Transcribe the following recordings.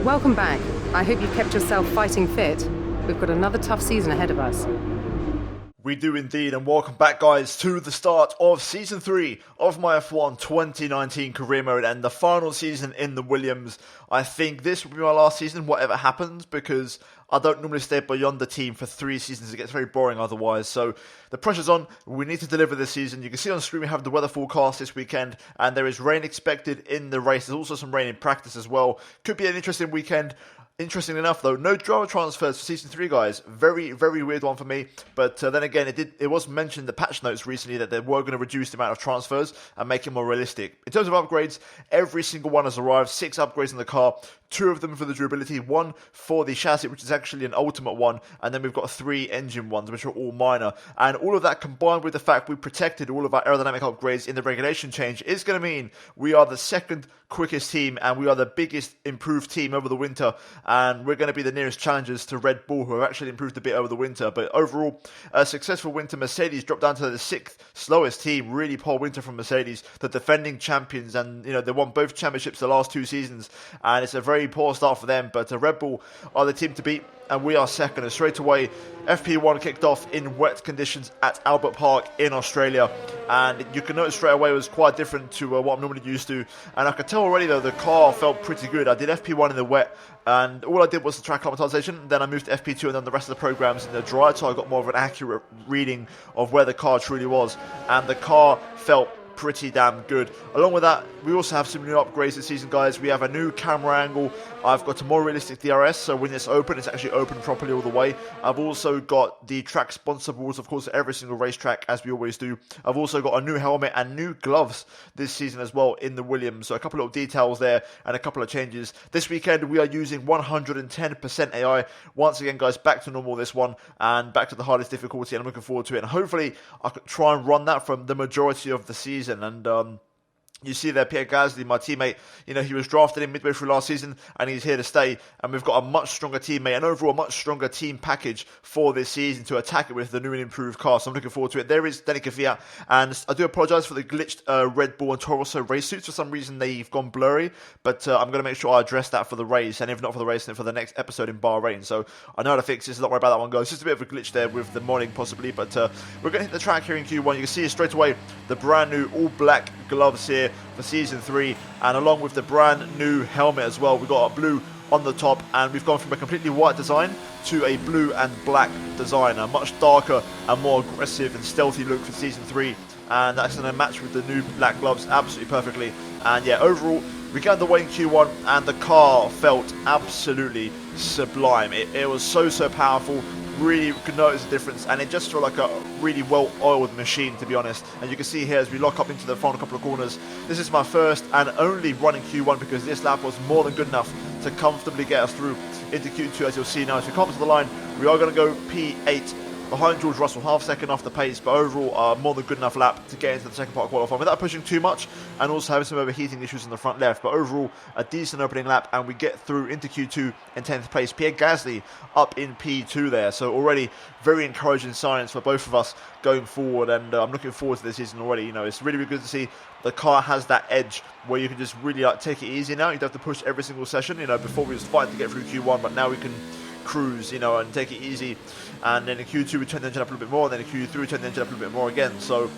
Welcome back. I hope you've kept yourself fighting fit. We've got another tough season ahead of us. We do indeed, and welcome back, guys, to the start of Season 3 of my F1 2019 career mode and the final season in the Williams. I think this will be my last season, whatever happens, because I don't normally stay beyond the team for 3 seasons. It gets very boring otherwise, so the pressure's on. We need to deliver this season. You can see on screen we have the weather forecast this weekend, and there is rain expected in the race. There's also some rain in practice as well. Could be an interesting weekend. Interesting enough, though, no driver transfers for Season 3, guys. Very, very weird one for me. But then again, it was mentioned in the patch notes recently that they were going to reduce the amount of transfers and make it more realistic. In terms of upgrades, every single one has arrived. 6 upgrades in the car. 2 of them for the durability, 1 for the chassis, which is actually an ultimate one, and then we've got 3 engine ones, which are all minor. And all of that combined with the fact we protected all of our aerodynamic upgrades in the regulation change is going to mean we are the second quickest team, and we are the biggest improved team over the winter, and we're going to be the nearest challengers to Red Bull, who have actually improved a bit over the winter. But overall, a successful winter. Mercedes dropped down to the 6th slowest team. Really poor winter from Mercedes, the defending champions, and they won both championships the last 2 seasons, and it's a very poor start for them. But Red Bull are the team to beat, and we are second. And straight away, FP1 kicked off in wet conditions at Albert Park in Australia, and you can notice straight away it was quite different to what I'm normally used to. And I could tell already, though, the car felt pretty good. I did FP1 in the wet, and all I did was the track acclimatization. Then I moved to FP2, and then the rest of the programs in the dry, so I got more of an accurate reading of where the car truly was, and the car felt pretty damn good. Along with that, we also have some new upgrades this season, guys. We have a new camera angle. I've got a more realistic DRS, so when it's open, it's actually open properly all the way. I've also got the track sponsor boards, of course, at every single racetrack, as we always do. I've also got a new helmet and new gloves this season as well in the Williams. So a couple of details there and a couple of changes. This weekend, we are using 110% AI. Once again, guys, back to normal this one, and back to the hardest difficulty, and I'm looking forward to it. And hopefully, I can try and run that from the majority of the season. And you see there, Pierre Gasly, my teammate, he was drafted in midway through last season, and he's here to stay. And we've got a much stronger teammate and overall a much stronger team package for this season to attack it with the new and improved car. So I'm looking forward to it. There is Danica Fiat, and I do apologise for the glitched Red Bull and Toro Rosso race suits. For some reason, they've gone blurry, but I'm going to make sure I address that for the race, and if not for the race, then for the next episode in Bahrain. So I know how to fix this. Don't worry about that one, guys. Just a bit of a glitch there with the modding, possibly, but we're going to hit the track here in Q1. You can see straight away the brand new all-black gloves here for Season 3, and along with the brand new helmet as well. We've got a blue on the top, and we've gone from a completely white design to a blue and black design, a much darker and more aggressive and stealthy look for Season 3, and that's going to match with the new black gloves absolutely perfectly. And yeah, overall, we got underway in Q1, and the car felt absolutely sublime. It was so powerful. Really could notice the difference, and it just felt like a really well-oiled machine, to be honest. And you can see here as we lock up into the final couple of corners, this is my first and only run in Q1, because this lap was more than good enough to comfortably get us through into Q2, as you'll see now. As we come to the line, we are going to go P8 behind George Russell, half second off the pace, but overall more than good enough lap to get into the second part of qualifying without pushing too much, and also having some overheating issues in the front left. But overall, a decent opening lap, and we get through into Q2 in 10th place. Pierre Gasly up in P2 there, so already very encouraging signs for both of us going forward, and I'm looking forward to this season already. It's really, really good to see the car has that edge where you can just really take it easy now. You don't have to push every single session. Before we was fighting to get through Q1, but now we can cruise, and take it easy. And then in Q2 we turn the engine up a little bit more, and then in Q3 we turn the engine up a little bit more again. So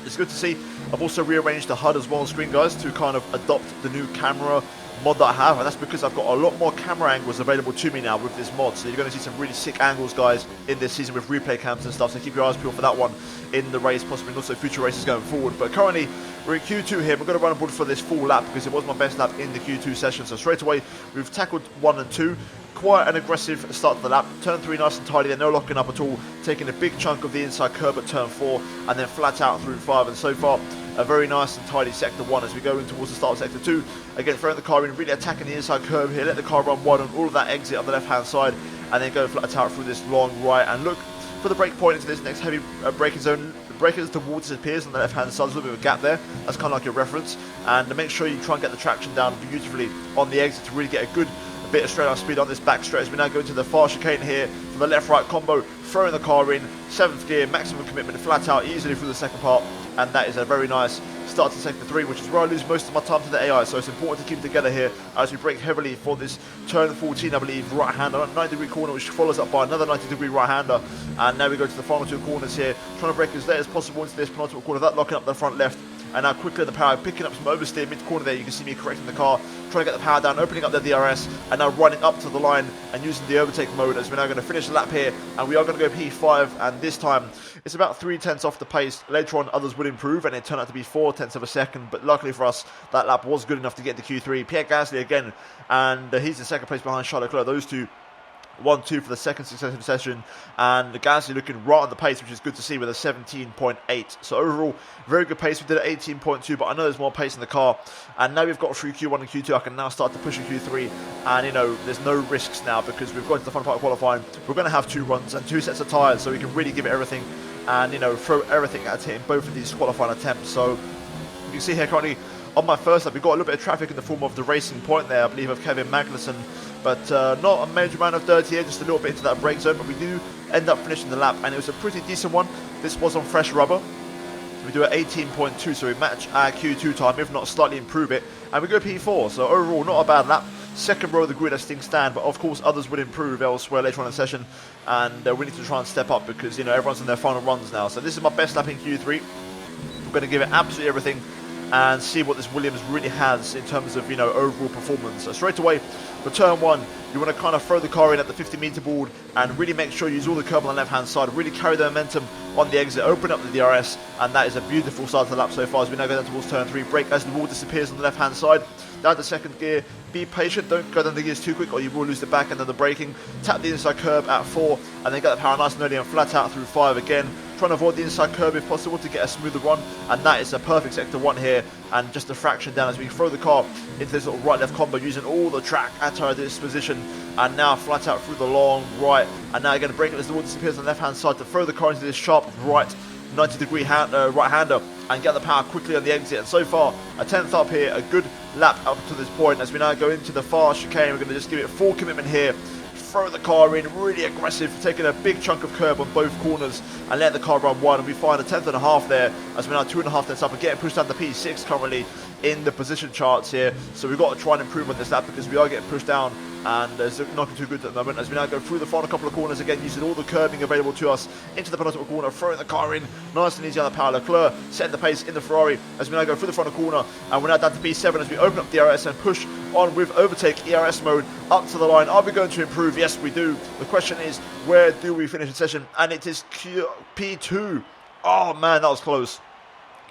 it's good to see. I've also rearranged the HUD as well on screen, guys, to kind of adopt the new camera mod that I have, and that's because I've got a lot more camera angles available to me now with this mod. So you're going to see some really sick angles, guys, in this season with replay cams and stuff, so keep your eyes peeled for that one in the race, possibly, and also future races going forward. But currently we're in Q2 here. We're going to run aboard for this full lap because it was my best lap in the Q2 session. So straight away we've tackled 1 and 2. Quite an aggressive start to the lap. Turn 3 nice and tidy, no locking up at all, taking a big chunk of the inside curb at turn 4, and then flat out through 5. And so far, a very nice and tidy sector 1 as we go in towards the start of sector 2. Again, throwing the car in, really attacking the inside curb here, let the car run wide on all of that exit on the left hand side, and then go flat out through this long right, and look for the brake point into this next heavy braking zone. The brake as the water disappears on the left hand side, there's a little bit of a gap there, that's kind of like your reference, and to make sure you try and get the traction down beautifully on the exit to really get a good bit of straight line speed on this back straight as we now go into the far chicane here for the left-right combo, throwing the car in, 7th gear, maximum commitment, flat out, easily through the second part, and that is a very nice start to sector 3, which is where I lose most of my time to the AI, so it's important to keep together here as we brake heavily for this turn 14, I believe, right-hander, 90-degree corner, which follows up by another 90-degree right-hander, and now we go to the final 2 corners here, trying to brake as late as possible into this penultimate corner without locking up the front left. And now quickly the power, picking up some oversteer mid-corner there. You can see me correcting the car, trying to get the power down, opening up the DRS, and now running up to the line and using the overtake mode as we're now going to finish the lap here. And we are going to go P5, and this time it's about 3/10 off the pace. Later on, others would improve, and it turned out to be 4/10 of a second. But luckily for us, that lap was good enough to get to Q3. Pierre Gasly again, and he's in second place behind Charles Leclerc. Those two 1-2 for the second successive session, and Gasly looking right on the pace, which is good to see with a 17.8. So overall, very good pace. We did at 18.2, but I know there's more pace in the car. And now we've got through Q1 and Q2, I can now start to push in Q3. And you know, there's no risks now because we've got to the final part of qualifying. We're going to have 2 runs and 2 sets of tyres, so we can really give it everything and, you know, throw everything at it in both of these qualifying attempts. So you can see here currently on my first lap, we've got a little bit of traffic in the form of the racing point there, I believe, of Kevin Magnussen. But not a major amount of dirt here, just a little bit into that brake zone. But we do end up finishing the lap, and it was a pretty decent one. This was on fresh rubber. We do at 18.2, so we match our Q2 time, if not slightly improve it. And we go P4, so overall not a bad lap. Second row of the grid as things stand, but of course others would improve elsewhere later on in the session. And we need to try and step up because, you know, everyone's in their final runs now. So this is my best lap in Q3. We're going to give it absolutely everything and see what this Williams really has in terms of, you know, overall performance. So straight away for turn 1, you want to kind of throw the car in at the 50-meter board and really make sure you use all the curb on the left-hand side, really carry the momentum on the exit, open up the DRS, and that is a beautiful start to the lap so far as we now go down towards turn 3. Brake as the wall disappears on the left-hand side, down to second gear. Be patient, don't go down the gears too quick or you will lose the back end of the braking. Tap the inside curb at 4 and then get the power nice and early and flat out through 5 again. Trying to avoid the inside curb if possible to get a smoother run, and that is a perfect sector 1 here, and just a fraction down as we throw the car into this little right-left combo using all the track at our disposition, and now flat out through the long right, and now again brake as the wall disappears on the left-hand side to throw the car into this sharp right 90-degree right-hander and get the power quickly on the exit. And so far, a 10th up here, a good lap up to this point. As we now go into the far chicane, we're going to just give it full commitment here. Throw the car in, really aggressive, taking a big chunk of curb on both corners and let the car run wide. And we find a 10th and a half there as we're now 2.5 tenths up and getting pushed down to P6 currently in the position charts here. So we've got to try and improve on this lap because we are getting pushed down and it's not looking too good at the moment. As we now go through the final couple of corners again, using all the curbing available to us into the penultimate corner, throwing the car in nice and easy on the power. Leclerc setting the pace in the Ferrari as we now go through the final corner, and we're now down to P7 as we open up DRS and push on with overtake ERS mode up to the line. Are we going to improve? Yes, we do. The question is, where do we finish the session? And it is P2. Oh man, that was close.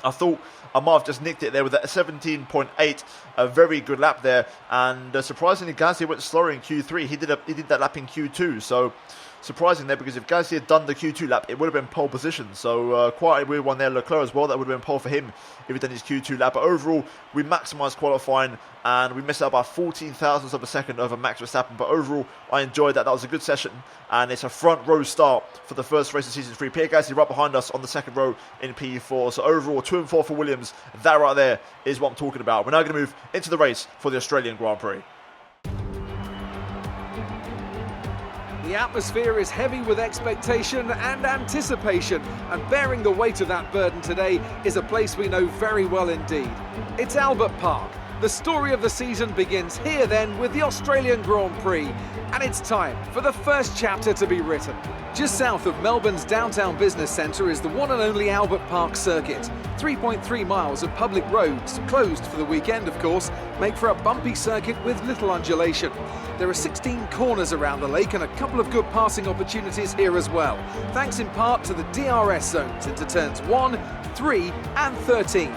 I thought I might have just nicked it there with a 17.8, a very good lap there, and surprisingly Gasly went slower in Q3. He did that lap in Q2, so surprising there, because if Gasly had done the Q2 lap, it would have been pole position. So quite a weird one there. Leclerc as well, that would have been pole for him if he'd done his Q2 lap. But overall, we maximised qualifying and we missed out by 14 thousandths of a second over Max Verstappen. But overall, I enjoyed that. That was a good session, and it's a front row start for the first race of season 3. Pierre Gasly right behind us on the second row in P4. So overall, 2 and 4 for Williams. That right there is what I'm talking about. We're now going to move into the race for the Australian Grand Prix. The atmosphere is heavy with expectation and anticipation, and bearing the weight of that burden today is a place we know very well indeed. It's Albert Park. The story of the season begins here then with the Australian Grand Prix, and it's time for the first chapter to be written. Just south of Melbourne's downtown business centre is the one and only Albert Park circuit. 3.3 miles of public roads, closed for the weekend of course, make for a bumpy circuit with little undulation. There are 16 corners around the lake and a couple of good passing opportunities here as well, thanks in part to the DRS zones into turns 1, 3 and 13.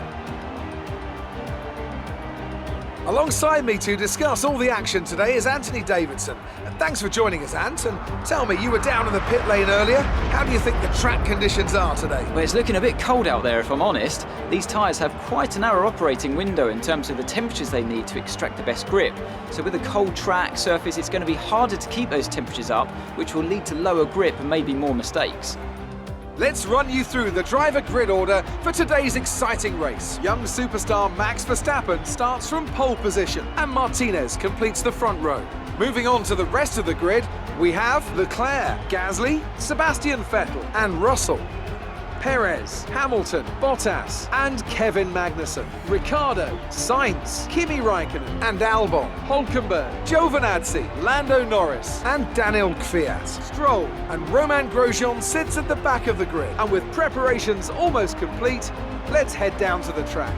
Alongside me to discuss all the action today is Anthony Davidson. And thanks for joining us, Ant. And tell me, you were down in the pit lane earlier. How do you think the track conditions are today? Well, it's looking a bit cold out there, if I'm honest. These tyres have quite a narrow operating window in terms of the temperatures they need to extract the best grip. So with a cold track surface, it's going to be harder to keep those temperatures up, which will lead to lower grip and maybe more mistakes. Let's run you through the driver grid order for today's exciting race. Young superstar Max Verstappen starts from pole position and Martinez completes the front row. Moving on to the rest of the grid, we have Leclerc, Gasly, Sebastian Vettel and Russell, Perez, Hamilton, Bottas and Kevin Magnussen, Ricciardo, Sainz, Kimi Raikkonen and Albon, Hulkenberg, Giovinazzi, Lando Norris and Daniel Kvyat. Stroll and Romain Grosjean sits at the back of the grid, and with preparations almost complete, let's head down to the track.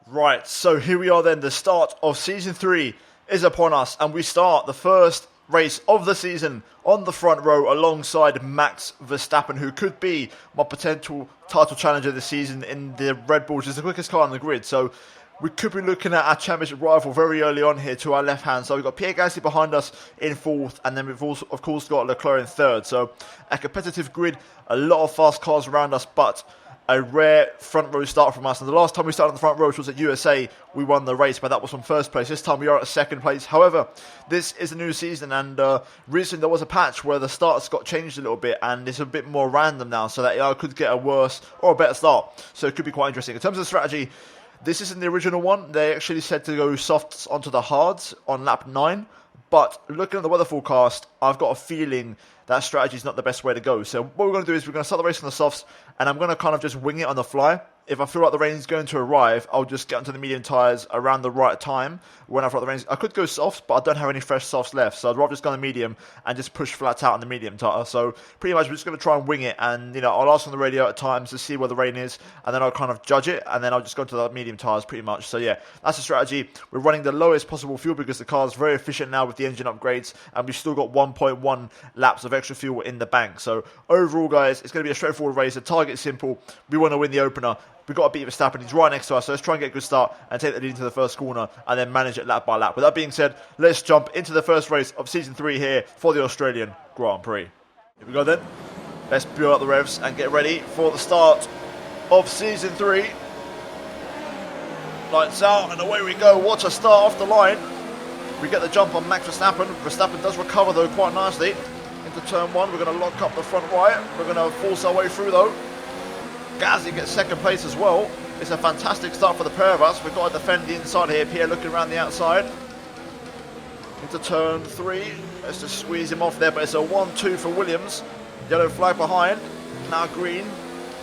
Right, so here we are then. The start of Season 3 is upon us, and we start the first race of the season on the front row alongside Max Verstappen, who could be my potential title challenger this season in the Red Bull, which is the quickest car on the grid. So we could be looking at our championship rival very early on here to our left hand. So we've got Pierre Gasly behind us in fourth, and then we've also, of course, got Leclerc in third. So a competitive grid, a lot of fast cars around us, but a rare front row start from us. And the last time we started on the front row, which was at USA, we won the race, but that was from first place. This time we are at second place. However, this is a new season, and recently there was a patch where the starts got changed a little bit, and it's a bit more random now, so that I could get a worse or a better start. So it could be quite interesting. In terms of the strategy, this isn't the original one. They actually said to go softs onto the hards on lap 9. But looking at the weather forecast, I've got a feeling that strategy is not the best way to go. So what we're going to do is we're going to start the race on the softs, and I'm going to kind of just wing it on the fly. If I feel like the rain is going to arrive, I'll just get onto the medium tyres around the right time. When I feel like the rain, I could go softs, but I don't have any fresh softs left. So I'd rather just go on the medium and just push flat out on the medium tyre. So pretty much we're just going to try and wing it. And, I'll ask on the radio at times to see where the rain is. And then I'll kind of judge it. And then I'll just go to the medium tyres pretty much. So yeah, that's the strategy. We're running the lowest possible fuel because the car is very efficient now with the engine upgrades. And we've still got 1.1 laps of extra fuel in the bank. So overall, guys, it's going to be a straightforward race. The target is simple. We want to win the opener. We've got to beat Verstappen. He's right next to us, so let's try and get a good start and take the lead into the first corner and then manage it lap by lap. With that being said, let's jump into the first race of Season 3 here for the Australian Grand Prix. Here we go then. Let's build up the revs and get ready for the start of Season 3. Lights out and away we go. What a start off the line. We get the jump on Max Verstappen. Verstappen does recover though quite nicely. Into turn 1, we're going to lock up the front right. We're going to force our way through though. Gasly gets second place as well. It's a fantastic start for the pair of us. We've got to defend the inside here. Pierre looking around the outside. Into turn 3. Let's just squeeze him off there, but it's a 1-2 for Williams. Yellow flag behind. Now green.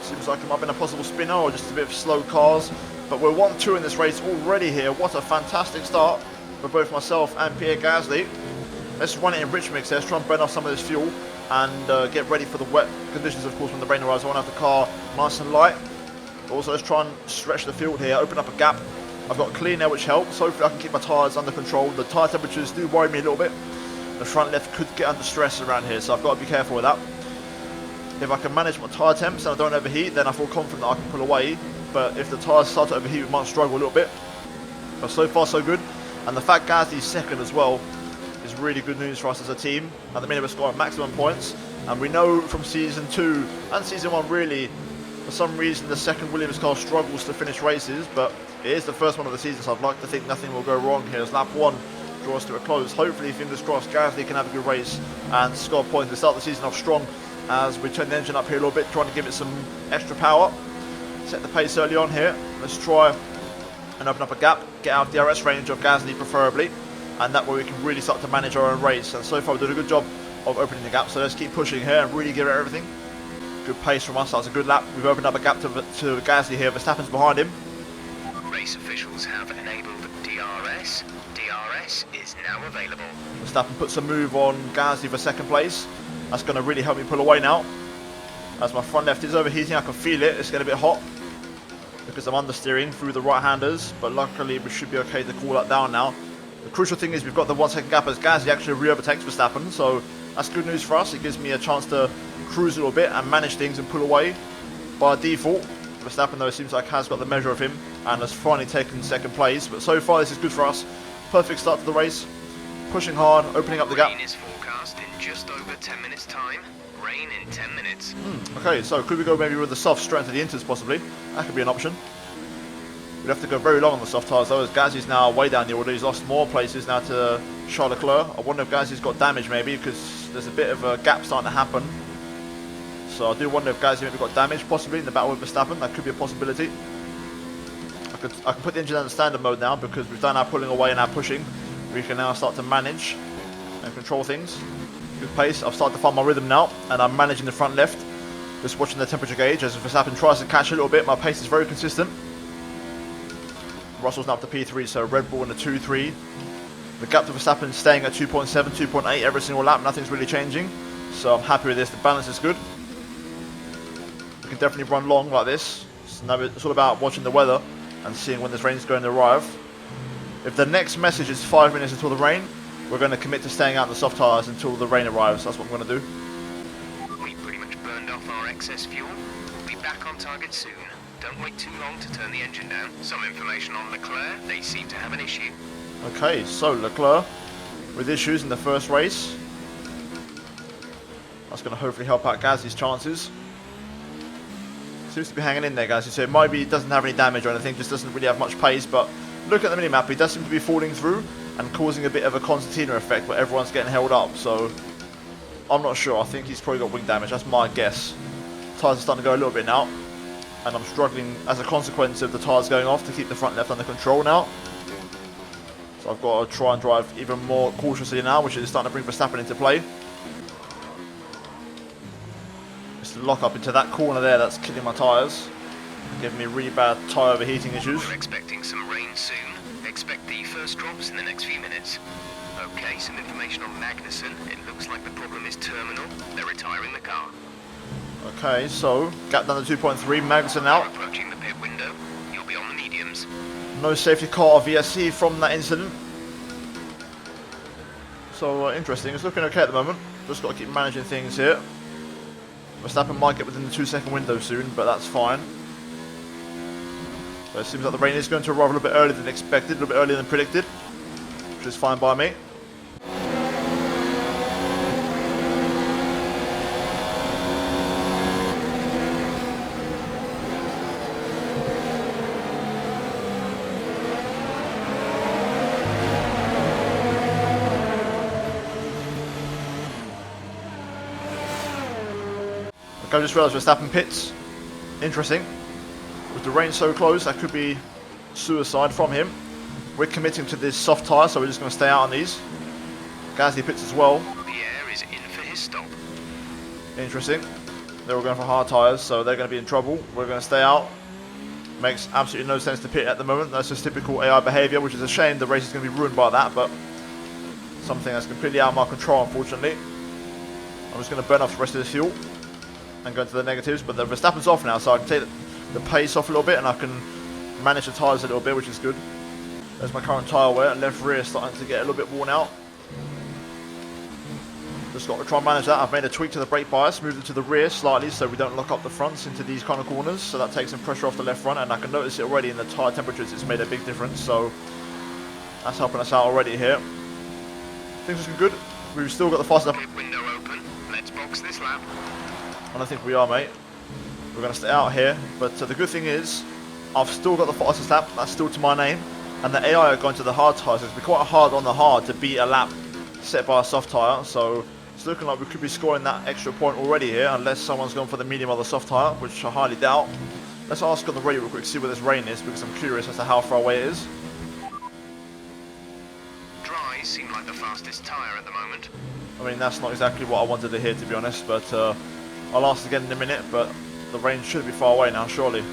Seems like it might have been a possible spinner or just a bit of slow cars. But we're 1-2 in this race already here. What a fantastic start for both myself and Pierre Gasly. Let's run it in rich mix here. Let's try and burn off some of this fuel and get ready for the wet conditions, of course, when the rain arrives. I want to have the car nice and light. Also, let's try and stretch the field here, open up a gap. I've got clean air, which helps. Hopefully, I can keep my tyres under control. The tyre temperatures do worry me a little bit. The front left could get under stress around here, so I've got to be careful with that. If I can manage my tyre temps and I don't overheat, then I feel confident that I can pull away. But if the tyres start to overheat, we might struggle a little bit. But so far, so good. And the fact Gasly's second as well is really good news for us as a team. At the minute, we're scoring maximum points. And we know from Season 2 and Season 1 really, for some reason the second Williams car struggles to finish races, but it is the first one of the season, so I'd like to think nothing will go wrong here as lap 1 draws to a close. Hopefully, fingers crossed, Gasly can have a good race and score points to start the season off strong as we turn the engine up here a little bit, trying to give it some extra power. Set the pace early on here. Let's try and open up a gap, get out of the DRS range of Gasly preferably, and that way we can really start to manage our own race. And so far we're doing a good job of opening the gap, so let's keep pushing here and really give it everything. Good pace from us, that's a good lap. We've opened up a gap to Gasly here. Verstappen's behind him. Race officials have enabled DRS. DRS is now available. Verstappen puts a move on Gasly for second place. That's going to really help me pull away now. As my front left is overheating, I can feel it. It's getting a bit hot because I'm understeering through the right-handers, but luckily we should be okay to cool that down now. The crucial thing is we've got the 1 second gap as Gasly actually re-overtakes Verstappen, so that's good news for us. It gives me a chance to cruise a little bit and manage things and pull away. By default, Verstappen though seems like has got the measure of him and has finally taken second place, but so far this is good for us. Perfect start to the race, pushing hard, opening up the gap. Rain is forecast in just over 10 minutes time. Rain in 10 minutes. Okay, so could we go maybe with the soft straight into the inters possibly? That could be an option. We'd have to go very long on the soft tyres though, as Gasly's now way down the order. He's lost more places now to Charles Leclerc. I wonder if Gasly's got damage maybe, because there's a bit of a gap starting to happen. So I do wonder if Gasly maybe got damage possibly in the battle with Verstappen. That could be a possibility. I I can put the engine down in standard mode now because we've done our pulling away and our pushing. We can now start to manage and control things. Good pace. I've started to find my rhythm now, and I'm managing the front left. Just watching the temperature gauge as Verstappen tries to catch a little bit. My pace is very consistent. Russell's now up to P3, so Red Bull in the 2-3. The gap to Verstappen is staying at 2.7, 2.8 every single lap. Nothing's really changing, so I'm happy with this. The balance is good. We can definitely run long like this. So now it's all about watching the weather and seeing when this rain is going to arrive. If the next message is 5 minutes until the rain, we're going to commit to staying out in the soft tyres until the rain arrives. That's what I'm going to do. We pretty much burned off our excess fuel. We'll be back on target soon. Don't wait too long to turn the engine down. Some information on Leclerc. They seem to have an issue. Okay, so Leclerc with issues in the first race. That's going to hopefully help out Gasly's chances. Seems to be hanging in there, Gasly. So it might be he doesn't have any damage or anything, just doesn't really have much pace. But look at the minimap, he does seem to be falling through and causing a bit of a concertina effect where everyone's getting held up. So I'm not sure. I think he's probably got wing damage. That's my guess. Tyres are starting to go a little bit now, and I'm struggling as a consequence of the tyres going off to keep the front left under control now. So I've got to try and drive even more cautiously now, which is starting to bring Verstappen into play. Just lock up into that corner there, that's killing my tyres. Giving me really bad tyre overheating issues. We're expecting some rain soon. Expect the first drops in the next few minutes. Okay, some information on Magnussen. It looks like the problem is terminal. They're retiring the car. Okay, so gap down to 2.3, Magnussen out. We're approaching the pit window. You'll be on the mediums. No safety car or VSC from that incident. So interesting, it's looking okay at the moment. Just got to keep managing things here. Verstappen might get within the 2-second window soon, but that's fine. So it seems like the rain is going to arrive a little bit earlier than expected, a little bit earlier than predicted, which is fine by me. I just realised Verstappen pits. Interesting. With the rain so close, that could be suicide from him. We're committing to this soft tyre, so we're just going to stay out on these. Gasly pits as well. The air is in for his stop. Interesting. They're all going for hard tyres, so they're going to be in trouble. We're going to stay out. Makes absolutely no sense to pit at the moment. That's just typical AI behaviour, which is a shame. The race is going to be ruined by that, but something that's completely out of my control, unfortunately. I'm just going to burn off the rest of the fuel and go into the negatives, but the Verstappen's off now, so I can take the pace off a little bit and I can manage the tyres a little bit, which is good. There's my current tyre wear. Left rear starting to get a little bit worn out. Just got to try and manage that. I've made a tweak to the brake bias, moved it to the rear slightly so we don't lock up the fronts into these kind of corners, so that takes some pressure off the left front, and I can notice it already in the tyre temperatures. It's made a big difference, so that's helping us out already here. Things are looking good. We've still got the fastest Pit window open. Let's box this lap. and I think we are, mate. We're going to stay out here, but the good thing is I've still got the fastest lap. That's still to my name, and the AI are going to the hard tyres. It's been quite hard on the hard to beat a lap set by a soft tyre, so it's looking like we could be scoring that extra point already here, unless someone's gone for the medium or the soft tyre, which I highly doubt. Let's ask on the radio real quick, see where this rain is, because I'm curious as to how far away it is. Dries seem like the fastest tyre at the moment. I mean, that's not exactly what I wanted to hear, to be honest, but I'll ask again in a minute, but the rain should be far away now, surely.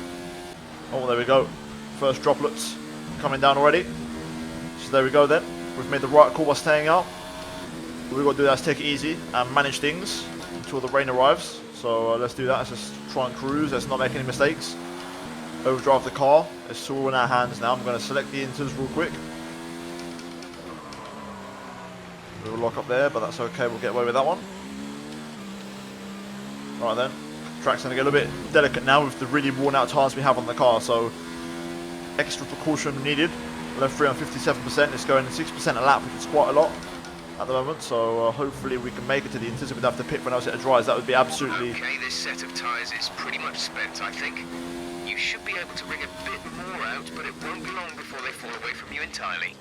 Oh, there we go. First droplets coming down already. So there we go then. We've made the right call by staying out. What we've got to do is take it easy and manage things until the rain arrives. So let's do that. Let's just try and cruise. Let's not make any mistakes. Overdrive the car. It's all in our hands now. I'm going to select the inters real quick. We'll lock up there, but that's okay. We'll get away with that one. Right then. Track's going to get a little bit delicate now with the really worn out tyres we have on the car, so extra precaution needed. Left rear on 57%, it's going 6% a lap, which is quite a lot at the moment, so hopefully we can make it to the inters. We'd have to pit when else it dries. That would be absolutely... Okay, this set of tyres is pretty much spent, I think. You should be able to wring a bit more out, but it won't be long before they fall away from you entirely.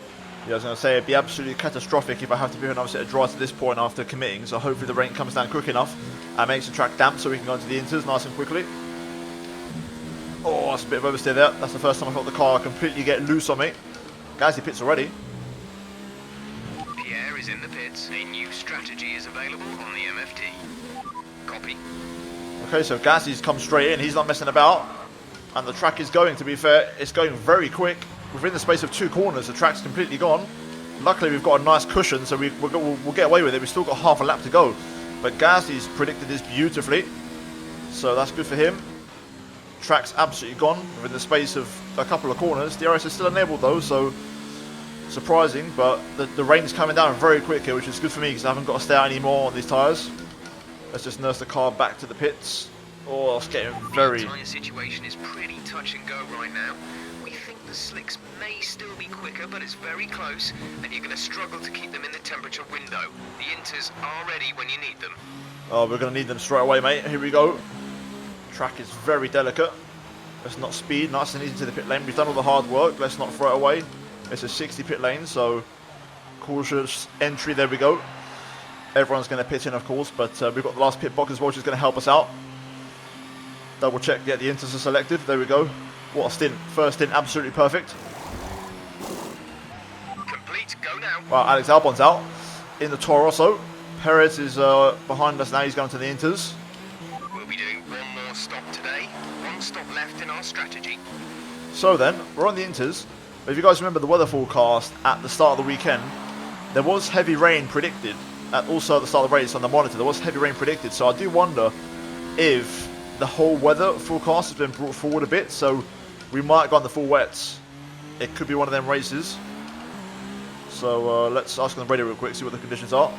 Yeah, I was going to say, it'd be absolutely catastrophic if I have to be another set of dries at this point after committing, so hopefully the rain comes down quick enough and makes the track damp so we can go into the inters nice and quickly. Oh, that's a bit of oversteer there. That's the first time I felt the car completely get loose on me. Gasly pits already. Pierre is in the pits. A new strategy is available on the MFT. Copy. Okay, so Gasly's come straight in. He's not messing about. And the track is going, to be fair, it's going very quick. Within the space of 2 corners, the track's completely gone. Luckily, we've got a nice cushion, so we'll get away with it. We've still got half a lap to go. But Gasly's predicted this beautifully. So that's good for him. Track's absolutely gone within the space of a couple of corners. DRS is still enabled though, so surprising, but the rain's coming down very quick here, which is good for me because I haven't got to stay out anymore on these tyres. Let's just nurse the car back to the pits. Oh, it's getting very... The tyre situation is pretty touch and go right now. We think the slicks may still be quicker, but it's very close, and you're going to struggle to keep them in the temperature window. The inters are ready when you need them. Oh, we're going to need them straight away, mate. Here we go. Track is very delicate. Let's not speed, nice and easy to the pit lane. We've done all the hard work, let's not throw it away. It's a 60 pit lane, so cautious entry, there we go. Everyone's going to pit in, of course, but we've got the last pit box as well, which is going to help us out. Double check, yeah, the inters are selected, there we go. What a stint, first stint, absolutely perfect. Complete, go now. Right, Alex Albon's out in the Toro Rosso. Perez is behind us now, he's going to the inters. We'll be doing one more stop today. One stop left in our strategy. So then, we're on the inters. If you guys remember the weather forecast at the start of the weekend, there was heavy rain predicted. Also at the start of the race on the monitor, there was heavy rain predicted. So I do wonder if the whole weather forecast has been brought forward a bit. So we might go on the full wets. It could be one of them races. So let's ask on the radio real quick, see what the conditions are.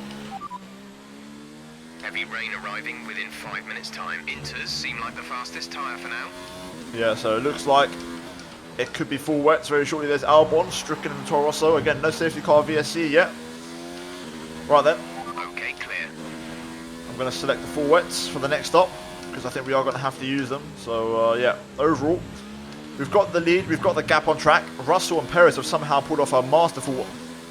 Heavy rain arriving within 5 minutes time. Inters seem like the fastest tyre for now. Yeah, so it looks like it could be full wets very shortly. There's Albon, Stricken in the Toro Rosso. Again, no safety car VSC yet. Right then. Okay, clear. I'm going to select the full wets for the next stop because I think we are going to have to use them. So yeah, overall, we've got the lead, we've got the gap on track. Russell and Perez have somehow pulled off a masterful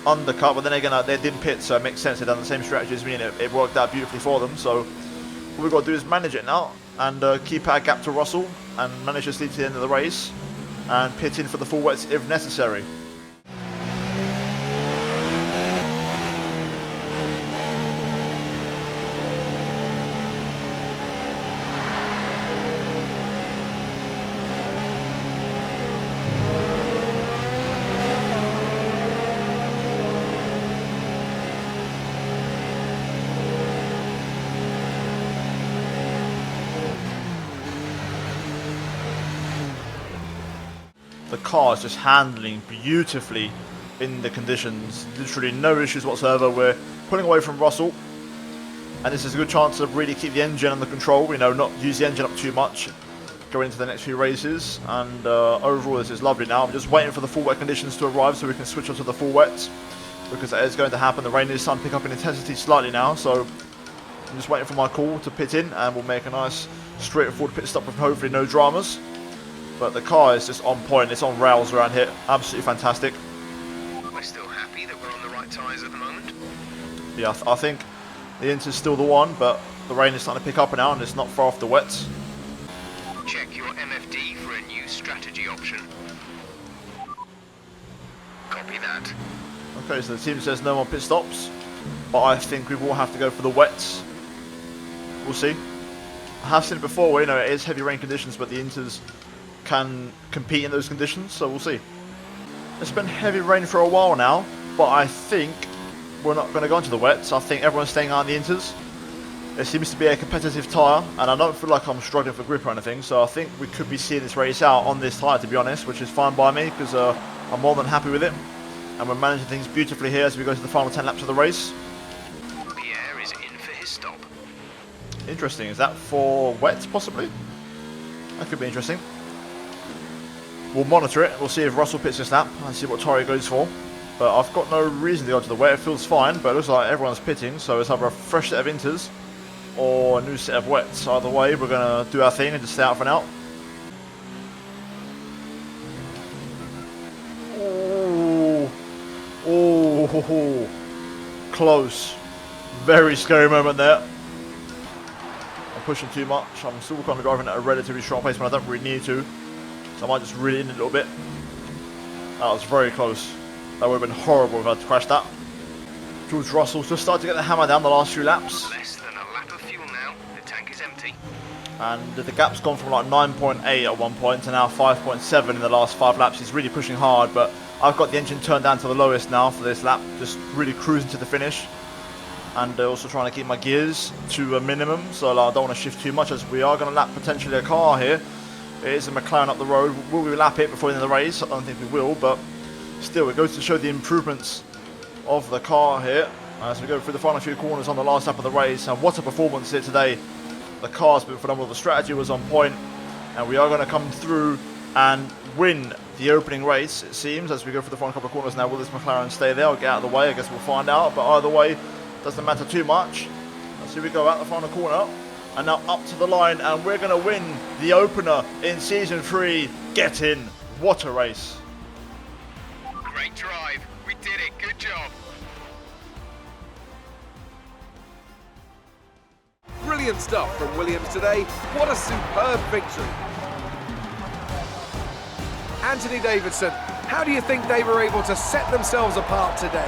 undercut, but then again, they didn't pit, so it makes sense. They've done the same strategy as me, and it worked out beautifully for them. So what we've got to do is manage it now and keep our gap to Russell and manage to lead to the end of the race and pit in for the full wets if necessary. The car is just handling beautifully in the conditions. Literally no issues whatsoever. We're pulling away from Russell, and this is a good chance to really keep the engine under control. You know, not use the engine up too much going into the next few races. And overall, this is lovely now. I'm just waiting for the full wet conditions to arrive so we can switch onto the full wets, because that is going to happen. The rain is starting to pick up in intensity slightly now, so I'm just waiting for my call to pit in, and we'll make a nice straightforward pit stop with hopefully no dramas. But the car is just on point. It's on rails around here. Absolutely fantastic. We're still happy that we're on the right tyres at the moment. Yeah, I think the Inter's still the one, but the rain is starting to pick up now and it's not far off the wets. Check your MFD for a new strategy option. Copy that. Okay, so the team says no more pit stops, but I think we will have to go for the wets. We'll see. I have seen it before where, you know, it is heavy rain conditions, but the Inters can compete in those conditions, so we'll see. It's been heavy rain for a while now, but I think we're not going to go into the wets. I think everyone's staying out on the Inters. It seems to be a competitive tyre, and I don't feel like I'm struggling for grip or anything, so I think we could be seeing this race out on this tyre, to be honest, which is fine by me, because I'm more than happy with it. And we're managing things beautifully here as we go to the final 10 laps of the race. Pierre is in for his stop. Interesting. Is that for wets, possibly? That could be interesting. We'll monitor it. We'll see if Russell pits this lap and see what tyre he goes for. But I've got no reason to go to the wet. It feels fine, but it looks like everyone's pitting, so it's either a fresh set of Inters or a new set of wets. Either way, we're going to do our thing and just stay out for now. Oh, close. Very scary moment there. I'm pushing too much. I'm still kind of driving at a relatively strong pace when I don't really need to. So I might just reel it in a little bit. That was very close. That would have been horrible if I had to crash that. George Russell's just started to get the hammer down the last few laps. Less than a lap of fuel now. The tank is empty. And the gap's gone from like 9.8 at one point to now 5.7 in the last 5 laps. He's really pushing hard, but I've got the engine turned down to the lowest now for this lap, just really cruising to the finish. And also trying to keep my gears to a minimum, so I don't want to shift too much, as we are going to lap potentially a car here. It is a McLaren up the road. Will we lap it before the end of the race? I don't think we will, but still, it goes to show the improvements of the car here as we go through the final few corners on the last lap of the race. And what a performance here today. The car's been phenomenal, the strategy was on point, and we are going to come through and win the opening race, it seems, as we go through the final couple of corners now. Will this McLaren stay there or get out of the way? I guess we'll find out, but either way, doesn't matter too much. Let's see, we go out the final corner, and now up to the line, and we're going to win the opener in Season 3. Get in. What a race. Great drive. We did it. Good job. Brilliant stuff from Williams today. What a superb victory. Anthony Davidson, how do you think they were able to set themselves apart today?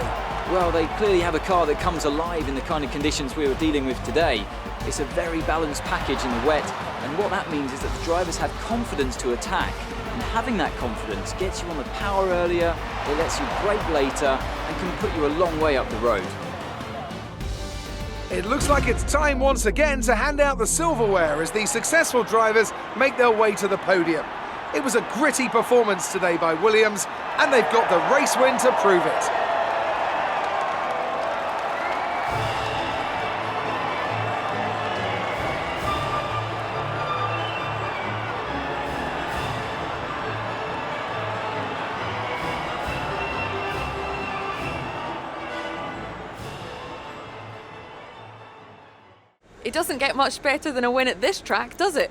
Well, they clearly have a car that comes alive in the kind of conditions we were dealing with today. It's a very balanced package in the wet, and what that means is that the drivers have confidence to attack. And having that confidence gets you on the power earlier, it lets you brake later, and can put you a long way up the road. It looks like it's time once again to hand out the silverware as these successful drivers make their way to the podium. It was a gritty performance today by Williams, and they've got the race win to prove it. It doesn't get much better than a win at this track, does it?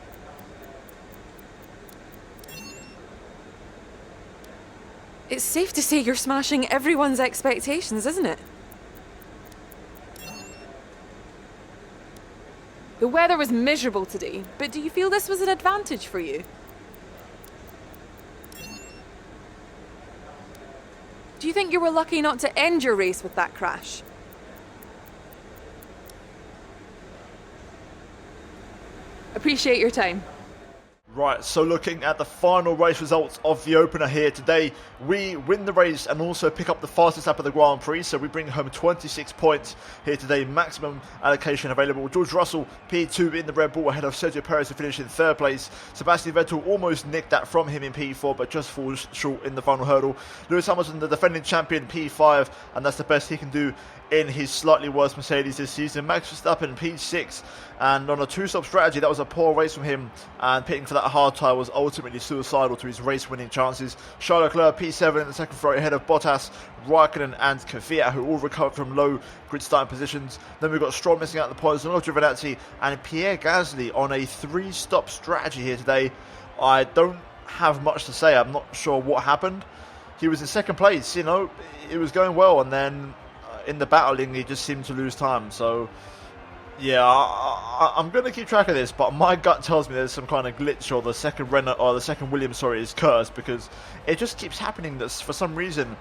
It's safe to say you're smashing everyone's expectations, isn't it? The weather was miserable today, but do you feel this was an advantage for you? Do you think you were lucky not to end your race with that crash? Appreciate your time. Right, so looking at the final race results of the opener here today, we win the race and also pick up the fastest lap of the Grand Prix, so we bring home 26 points here today, maximum allocation available. George Russell, P2 in the Red Bull, ahead of Sergio Perez to finish in 3rd place. Sebastian Vettel almost nicked that from him in P4, but just falls short in the final hurdle. Lewis Hamilton, the defending champion, P5, and that's the best he can do in his slightly worse Mercedes this season. Max Verstappen, P6, and on a 2-stop strategy, that was a poor race from him, and pitting for that hard tyre was ultimately suicidal to his race-winning chances. Charles Leclerc, P7 in the second Ferrari, ahead of Bottas, Raikkonen and Kvyat, who all recovered from low grid starting positions. Then we've got Stroll missing out the points, Danilo Giovinazzi and Pierre Gasly on a 3-stop strategy here today. I don't have much to say. I'm not sure what happened. He was in 2nd place, you know, it was going well, and then in the battling he just seemed to lose time. So yeah, I'm going to keep track of this, but my gut tells me there's some kind of glitch, or the second Williams, is cursed, because it just keeps happening that for some reason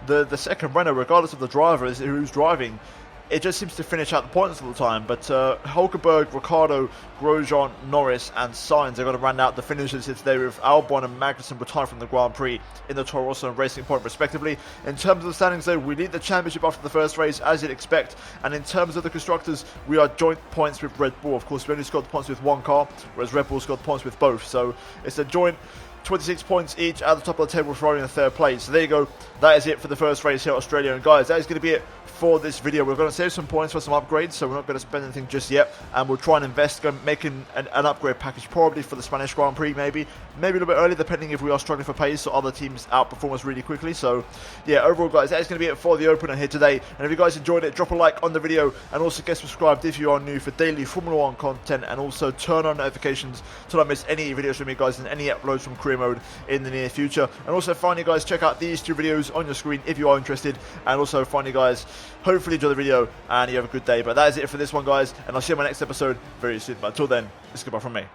the second Renault, regardless of the driver who's driving, it just seems to finish out the points all the time. But Hulkenberg, Ricciardo, Grosjean, Norris and Sainz are going to round out the finishes here today, with Albon and Magnussen retiring from the Grand Prix in the Toro Rosso and Racing Point respectively. In terms of the standings though, we lead the championship after the first race, as you'd expect, and in terms of the constructors, we are joint points with Red Bull. Of course, we only scored the points with one car, whereas Red Bull scored the points with both, so it's a joint 26 points each at the top of the table, Ferrari in the 3rd place. So there you go, that is it for the first race here at Australia. And guys, that is going to be it for this video. We're going to save some points for some upgrades, so we're not going to spend anything just yet, and we'll try and invest making an upgrade package, probably for the Spanish Grand Prix, maybe a little bit early, depending if we are struggling for pace or other teams outperform us really quickly. So yeah, overall guys, that is going to be it for the opener here today. And if you guys enjoyed it, drop a like on the video, and also get subscribed if you are new for daily Formula 1 content, and also turn on notifications to not miss any videos from me guys and any uploads from career mode in the near future. And also finally guys, check out these 2 videos on your screen if you are interested. And also finally guys, hopefully enjoy the video and you have a good day. But that is it for this one guys, and I'll see you in my next episode very soon. But until then, it's goodbye from me.